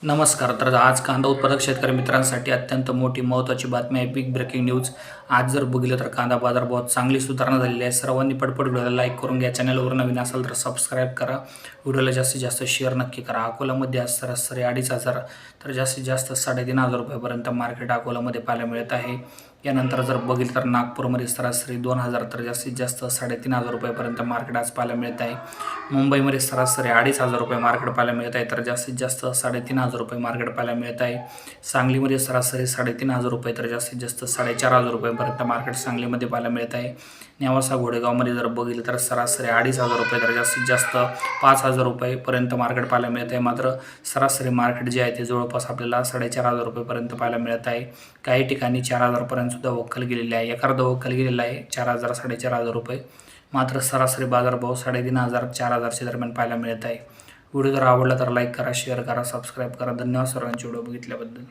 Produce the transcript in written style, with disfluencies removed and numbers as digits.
नमस्कार. तर आज कांदा उत्पादक शेतकरी मित्रांसाठी अत्यंत मोठी महत्त्वाची बातमी आहे. Big breaking news. आज जर बघितलं तर कांदा बाजारभावात चांगली सुधारणा झालेली आहे. सर्वांनी पटपट व्हिडिओला लाईक करून घ्या. चॅनलवर नवीन असाल तर सबस्क्राईब करा. व्हिडिओला जास्तीत जास्त शेअर नक्की करा. अकोल्यामध्ये आज सरासरी 2,500 तर जास्तीत जास्त 3,500 रुपयापर्यंत मार्केट अकोल्यामध्ये पाहायला मिळत आहे. यानंतर जर बघितलं तर नागपूरमध्ये सरासरी 2,000 तर जास्तीत जास्त 3,500 रुपयापर्यंत मार्केट आज पाहायला मिळत आहे. मुंबईमध्ये सरासरी 2,500 रुपये मार्केट पाहायला मिळत आहे, तर जास्तीत जास्त 3,500 रुपये मार्केट पाहायला मिळत आहे. सांगलीमध्ये सरासरी 3,500 रुपये तर जास्तीत जास्त 4,500 रुपयापर्यंत मार्केट सांगलीमध्ये पाहायला मिळत आहे. नेवासा घोडेगावमध्ये जर बघितलं तर सरासरी 2,500 रुपये तर जास्तीत जास्त 5,000 रुपयेपर्यंत मार्केट पाहायला मिळत आहे. मात्र सरासरी मार्केट जे आहे ते जवळपास आपल्याला 4,500 रुपयेपर्यंत पाहायला मिळत आहे. काही ठिकाणी 4,000 पर्यंत सुद्धा वक्कल गेलेले आहे. एखादा वक्कल गेलेला आहे 4,000 4,500 रुपये. मात्र सरासरी बाजारभाव 3,500 4,000च्या दरम्यान पाहायला मिळत आहे. व्हिडिओ जर आवडला तर लाईक करा, शेअर करा, सबस्क्राईब करा. धन्यवाद सर्वांचे व्हिडिओ बघितल्याबद्दल.